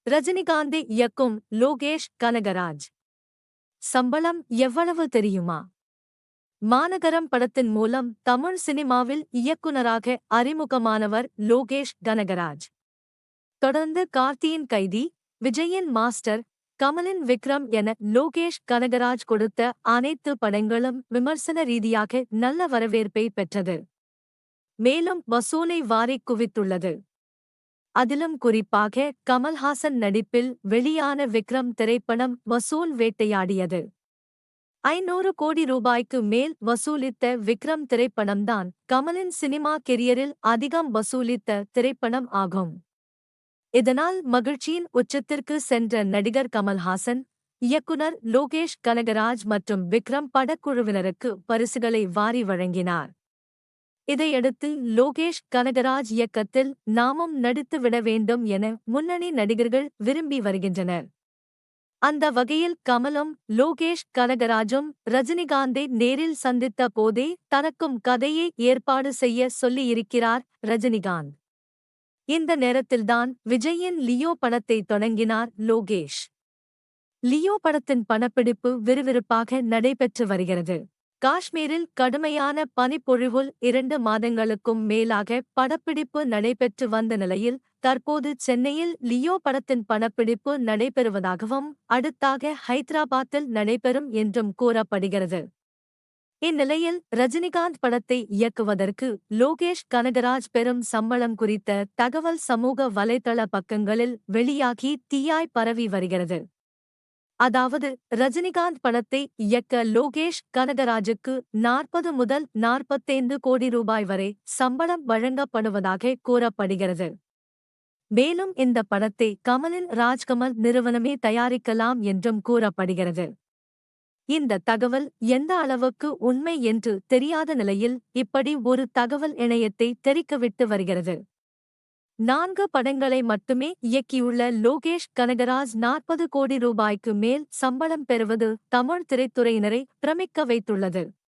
ரஜினிகாந்தை இயக்கும் லோகேஷ் கனகராஜ். சம்பளம் எவ்வளவு தெரியுமா? மாநகரம் படத்தின் மூலம் தமிழ் சினிமாவில் இயக்குனராக அறிமுகமானவர் லோகேஷ் கனகராஜ். தொடர்ந்து கார்த்தியின் கைதி, விஜயின் மாஸ்டர், கமலின் விக்ரம் என லோகேஷ் கனகராஜ் கொடுத்த அனைத்து படங்களும் விமர்சன ரீதியாக நல்ல வரவேற்பை பெற்றது. மேலும் வசூலை வாரிக் குவித்துள்ளது. அதிலும் குறிப்பாக கமல்ஹாசன் நடிப்பில் வெளியான விக்ரம் திரைப்படம் வசூல் வேட்டையாடியது. 500 கோடி ரூபாய்க்கு மேல் வசூலித்த விக்ரம் திரைப்படம்தான் கமலின் சினிமா கெரியரில் அதிகம் வசூலித்த திரைப்படம் ஆகும். இதனால் மகிழ்ச்சியின் உச்சத்திற்கு சென்ற நடிகர் கமல்ஹாசன், இயக்குனர் லோகேஷ் கனகராஜ் மற்றும் விக்ரம் படக்குழுவினருக்கு பரிசுகளை வாரி வழங்கினார். இதையடுத்து லோகேஷ் கனகராஜ் இயக்கத்தில் நாமும் நடித்து விட வேண்டும் என முன்னணி நடிகர்கள் விரும்பி வருகின்றனர். அந்த வகையில் கமலும் லோகேஷ் கனகராஜும் ரஜினிகாந்தை நேரில் சந்தித்த போதே தனக்கும் கதையை ஏற்பாடு செய்ய சொல்லியிருக்கிறார் ரஜினிகாந்த். இந்த நேரத்தில்தான் விஜயின் லியோ படத்தை தொடங்கினார் லோகேஷ். லியோ படத்தின் படப்பிடிப்பு விறுவிறுப்பாக நடைபெற்று வருகிறது. காஷ்மீரில் கடுமையான பனிப்பொழிவுல் 2 மாதங்களுக்கும் மேலாக படப்பிடிப்பு நடைபெற்று வந்த நிலையில் தற்போது சென்னையில் லியோ படத்தின் படப்பிடிப்பு நடைபெறுவதாகவும் அடுத்தாக ஹைதராபாத்தில் நடைபெறும் என்றும் கூறப்படுகிறது. இந்நிலையில் ரஜினிகாந்த் படத்தை இயக்குவதற்கு லோகேஷ் கனகராஜ் பெறும் சம்பளம் குறித்த தகவல் சமூக வலைதள பக்கங்களில் வெளியாகி தீயாய் பரவி வருகிறது. அதாவது ரஜினிகாந்த் படத்தை இயக்க லோகேஷ் கனகராஜுக்கு 40 முதல் 45 கோடி ரூபாய் வரை சம்பளம் வழங்கப்படுவதாக கூறப்படுகிறது. மேலும் இந்த படத்தை கமலின் ராஜ்கமல் நிறுவனமே தயாரிக்கலாம் என்றும் கூறப்படுகிறது. இந்த தகவல் எந்த அளவுக்கு உண்மை என்று தெரியாத நிலையில் இப்படி ஒரு தகவல் இணையத்தை தெறிக்கவிட்டு வருகிறது. 4 படங்களை மட்டுமே இயக்கியுள்ள லோகேஷ் கனகராஜ் 40 கோடி ரூபாய்க்கு மேல் சம்பளம் பெறுவது தமிழ் திரைத்துறையினரை பிரமிக்க வைத்துள்ளது.